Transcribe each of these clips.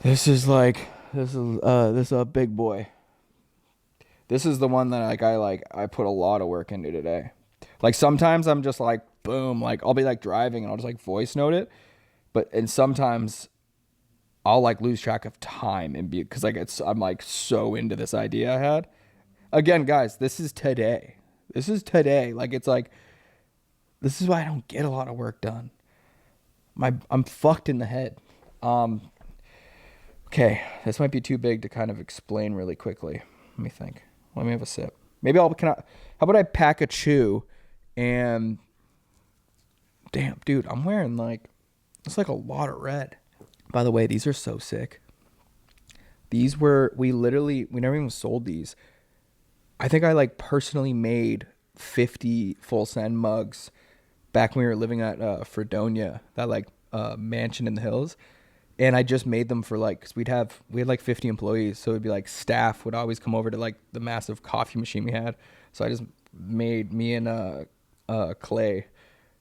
This is a big boy. This is the one that I put a lot of work into today. Like sometimes I'm just like boom, like I'll be like driving and I'll just like voice note it, and sometimes I'll like lose track of time and be because I'm like so into this idea I had. Again, guys, this is today. This is today. Like it's like this is why I don't get a lot of work done. I'm fucked in the head. Um, okay, this might be too big to kind of explain really quickly. Let me think. Let me have a sip. Maybe how about I pack a chew and damn, dude, I'm wearing like it's like a lot of red. By the way, these are so sick. We never even sold these. I think I like personally made 50 full send mugs back when we were living at Fredonia, that like mansion in the hills. And I just made them for like, cause we had like 50 employees. So it'd be like staff would always come over to like the massive coffee machine we had. So I just made me and Clay,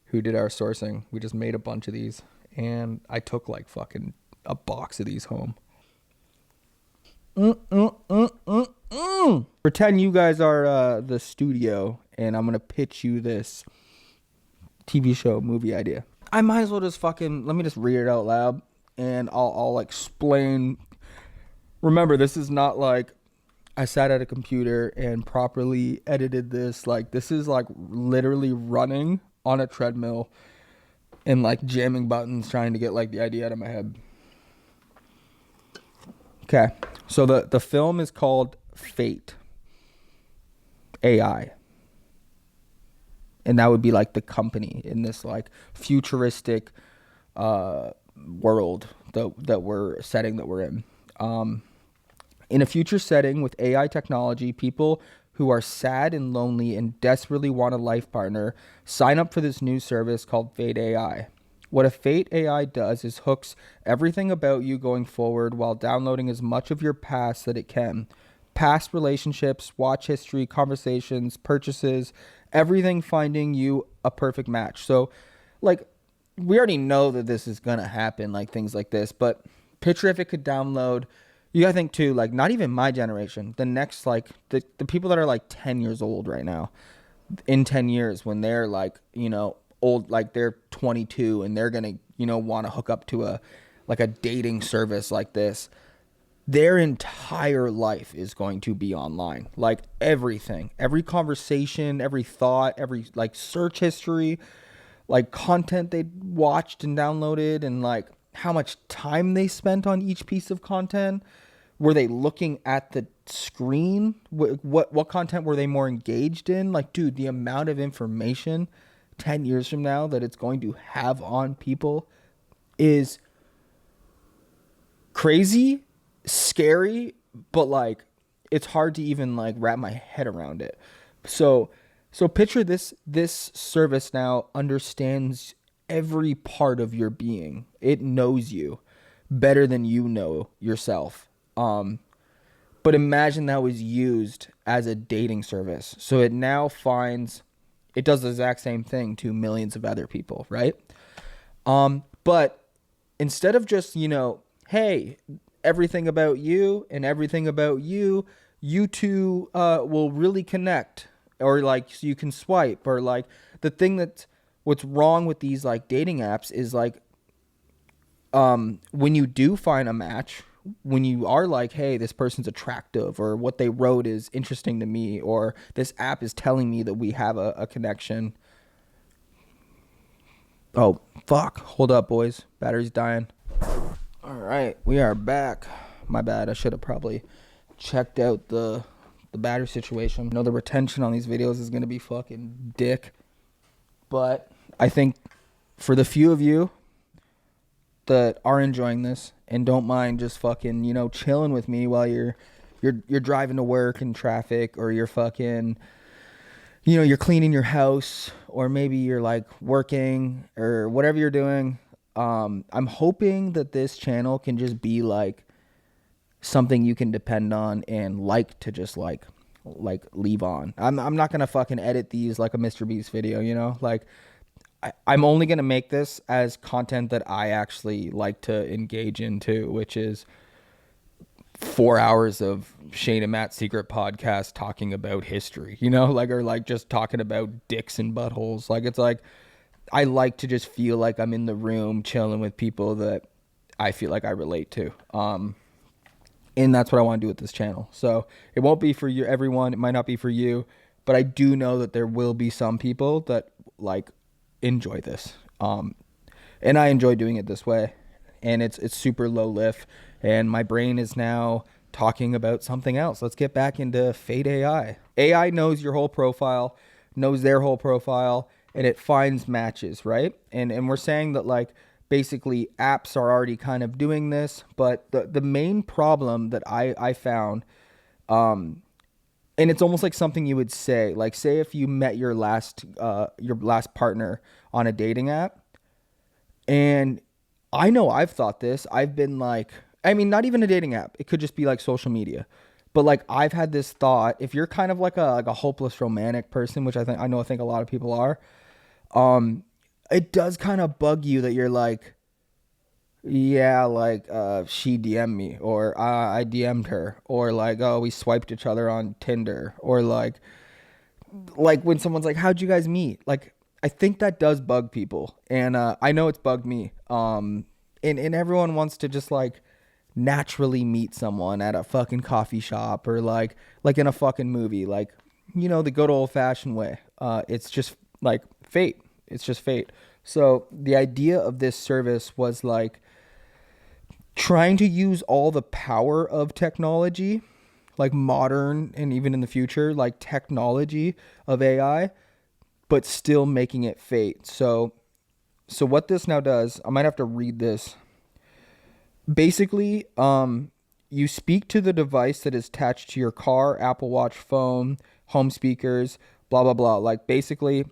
who did our sourcing, we just made a bunch of these. And I took like fucking a box of these home. Pretend you guys are the studio and I'm going to pitch you this TV show movie idea. I might as well just fucking, let me just read it out loud and I'll explain. Remember, this is not like I sat at a computer and properly edited this. Like, this is like literally running on a treadmill and like jamming buttons trying to get like the idea out of my head. Okay. So the film is called Fate AI. And that would be like the company in this like futuristic world that we're in. In a future setting with AI technology, people who are sad and lonely and desperately want a life partner sign up for this new service called Fate AI. What a Fate AI does is hooks everything about you going forward while downloading as much of your past that it can. Past relationships, watch history, conversations, purchases, everything finding you a perfect match. So, like, we already know that this is going to happen, like things like this, but picture if it could download. You gotta think too, like, not even my generation, the next, like, the people that are like 10 years old right now, in 10 years when they're like, old, like they're 22 and they're gonna, want to hook up to a dating service like this, their entire life is going to be online. Like everything, every conversation, every thought, every like search history, like content they watched and downloaded, and like how much time they spent on each piece of content. Were they looking at the screen? What content were they more engaged in? Like, dude, the amount of information 10 years from now that it's going to have on people is crazy, scary, but like it's hard to even like wrap my head around it. So picture this service now understands every part of your being. It knows you better than you know yourself. But imagine that was used as a dating service. So it does the exact same thing to millions of other people, right? But instead of just, hey, everything about you and everything about you, you two will really connect, or like so you can swipe, or like the thing that what's wrong with these like dating apps is like when you do find a match, when you are like, hey, this person's attractive, or what they wrote is interesting to me, or this app is telling me that we have a connection. Oh, fuck. Hold up, boys. Battery's dying. All right. We are back. My bad. I should have probably checked out the battery situation. I know the retention on these videos is going to be fucking dick. But I think for the few of you that are enjoying this and don't mind just fucking, chilling with me while you're driving to work in traffic, or you're fucking, you're cleaning your house, or maybe you're like working or whatever you're doing. I'm hoping that this channel can just be like something you can depend on and like to just like leave on. I'm not gonna fucking edit these like a Mr. Beast video, like I'm only gonna make this as content that I actually like to engage into, which is 4 hours of Shane and Matt's secret podcast talking about history, you know, like, or like just talking about dicks and buttholes. Like, it's like, I like to just feel like I'm in the room chilling with people that I feel like I relate to. And that's what I want to do with this channel. So it won't be for you, everyone. It might not be for you, but I do know that there will be some people that like enjoy this. And I enjoy doing it this way. And it's super low lift. And my brain is now talking about something else. Let's get back into Fate AI. AI knows your whole profile, knows their whole profile, and it finds matches, right? And we're saying that like basically apps are already kind of doing this, but the main problem that I found, and it's almost like something you would say, like say if you met your last partner on a dating app, and I know I've thought this. I've been like, I mean, not even a dating app. It could just be like social media. But like I've had this thought, if you're kind of like a hopeless romantic person, which I think a lot of people are, it does kind of bug you that you're like, yeah, like she DM'd me, or I DM'd her, or like, oh, we swiped each other on Tinder, or like when someone's like, how'd you guys meet? Like, I think that does bug people. And I know it's bugged me. And everyone wants to just like naturally meet someone at a fucking coffee shop, or like in a fucking movie, like, you know, the good old fashioned way. It's just like fate. It's just fate. So the idea of this service was like trying to use all the power of technology, like modern and even in the future, like technology of AI, but still making it fate. So what this now does, I might have to read this. Basically, you speak to the device that is attached to your car, Apple Watch, phone, home speakers, blah, blah, blah. Like basically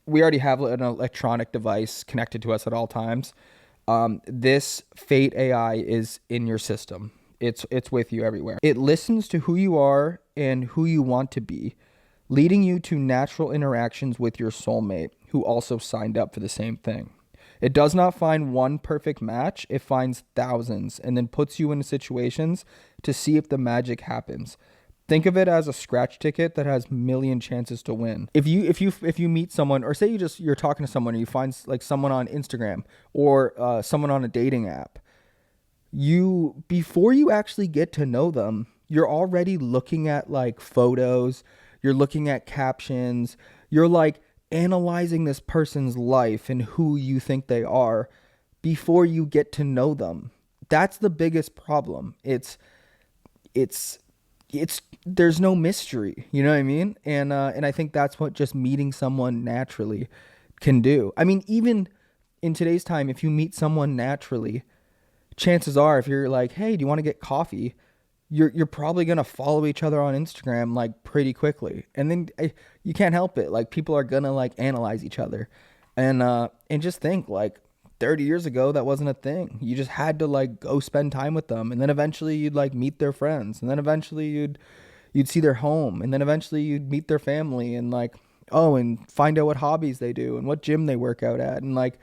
we already have an electronic device connected to us at all times. This Fate AI is in your system. It's with you everywhere. It listens to who you are and who you want to be, leading you to natural interactions with your soulmate, who also signed up for the same thing. It does not find one perfect match. It finds thousands and then puts you in situations to see if the magic happens. Think of it as a scratch ticket that has million chances to win. If you meet someone, or say you're talking to someone and you find like someone on Instagram, or someone on a dating app, before you actually get to know them, you're already looking at like photos, you're looking at captions, you're like analyzing this person's life and who you think they are before you get to know them. That's the biggest problem. It's there's no mystery, you know what I mean? And I think that's what just meeting someone naturally can do. I mean, even in today's time, if you meet someone naturally, chances are, if you're like, hey, do you want to get coffee? You're probably gonna follow each other on Instagram like pretty quickly, and then you can't help it. Like people are gonna like analyze each other, and just think like 30 years ago that wasn't a thing. You just had to like go spend time with them, and then eventually you'd like meet their friends, and then eventually you'd see their home, and then eventually you'd meet their family, and like, oh, and find out what hobbies they do and what gym they work out at, and like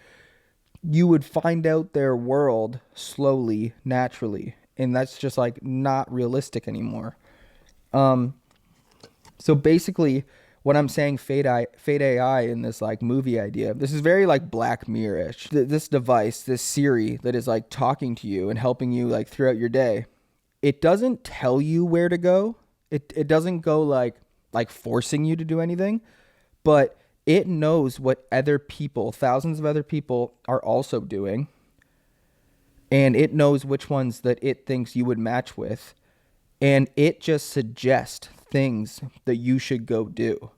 you would find out their world slowly, naturally. And that's just like not realistic anymore. So basically what I'm saying, Fate AI in this like movie idea, this is very like Black Mirror-ish. This device, this Siri that is like talking to you and helping you like throughout your day, it doesn't tell you where to go. It doesn't go like forcing you to do anything, but it knows what other people, thousands of other people, are also doing. And it knows which ones that it thinks you would match with. And it just suggests things that you should go do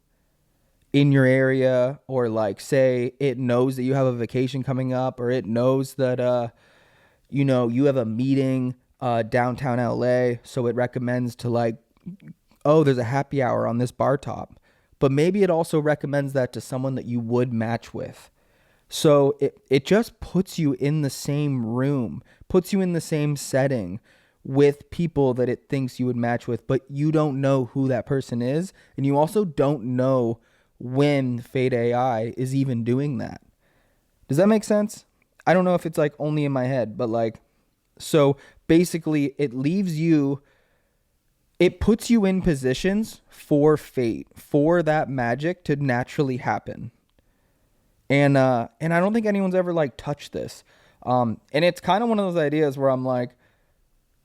in your area. Or like, say it knows that you have a vacation coming up, or it knows that, you have a meeting downtown LA. So it recommends to like, oh, there's a happy hour on this bar top. But maybe it also recommends that to someone that you would match with. So it just puts you in the same room, puts you in the same setting with people that it thinks you would match with, but you don't know who that person is. And you also don't know when Fate AI is even doing that. Does that make sense? I don't know if it's like only in my head, but like So basically, it puts you in positions for fate, for that magic to naturally happen. And I don't think anyone's ever like touched this. And it's kind of one of those ideas where I'm like,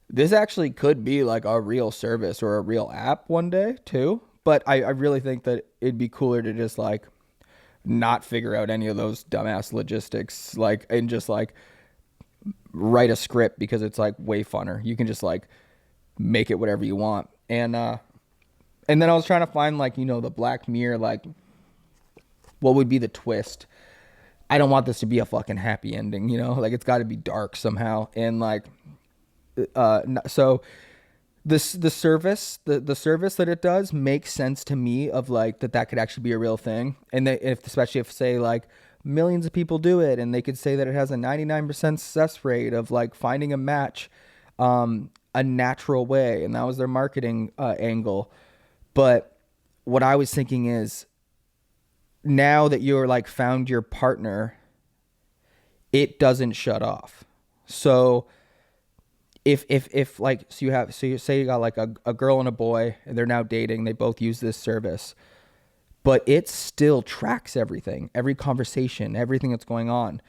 this actually could be like a real service or a real app one day too. But I really think that it'd be cooler to just like not figure out any of those dumbass logistics, like, and just like write a script, because it's like way funner. You can just like make it whatever you want. And then I was trying to find like, the Black Mirror, like what would be the twist. I don't want this to be a fucking happy ending, like it's got to be dark somehow. And like, so the service that it does makes sense to me, of like that could actually be a real thing. And especially if say like millions of people do it, and they could say that it has a 99% success rate of like finding a match, a natural way, and that was their marketing angle. But what I was thinking is, now that you're like found your partner, it doesn't shut off. So if like, so you say you got like a girl and a boy, and they're now dating, they both use this service, but it still tracks everything, every conversation, everything that's going on.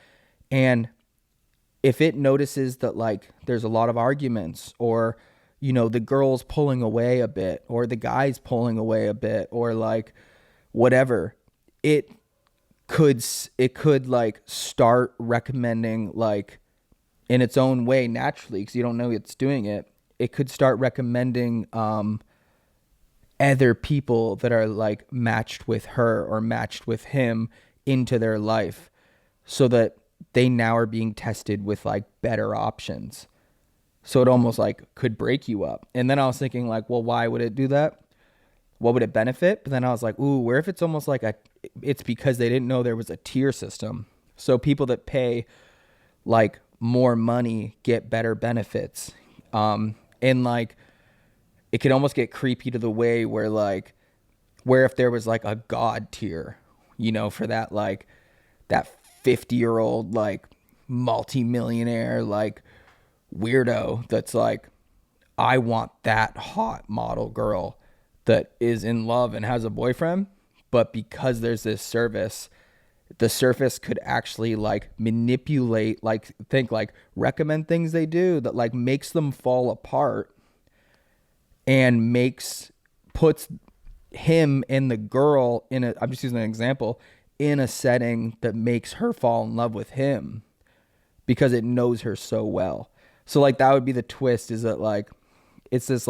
And if it notices that like there's a lot of arguments, or the girl's pulling away a bit, or the guy's pulling away a bit, or like whatever, it could like start recommending, like in its own way, naturally, because you don't know it's doing it. It could start recommending other people that are like matched with her or matched with him into their life, so that they now are being tested with like better options. So it almost like could break you up. And then I was thinking like, well, why would it do that? What would it benefit? But then I was like, ooh, where if it's almost like it's because they didn't know there was a tier system. So people that pay like more money get better benefits. And like, it could almost get creepy to the way where if there was like a god tier, for that, like that 50-year-old, like multi-millionaire, like weirdo that's like, I want that hot model girl that is in love and has a boyfriend. But because there's this service, the service could actually like manipulate, like recommend things they do that like makes them fall apart, and puts him and the girl I'm just using an example, in a setting that makes her fall in love with him, because it knows her so well. So like that would be the twist, is that like it's this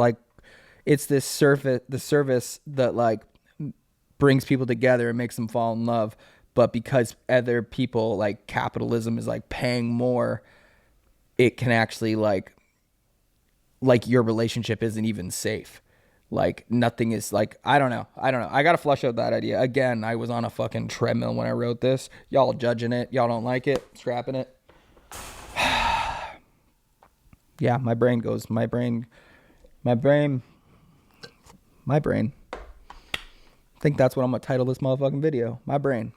service that like brings people together and makes them fall in love. But because other people, like capitalism is like paying more, it can actually like your relationship isn't even safe. Like nothing is like, I don't know. I got to flush out that idea. Again, I was on a fucking treadmill when I wrote this. Y'all judging it. Y'all don't like it. Scrapping it. Yeah, my brain. I think that's what I'm going to title this motherfucking video. My brain.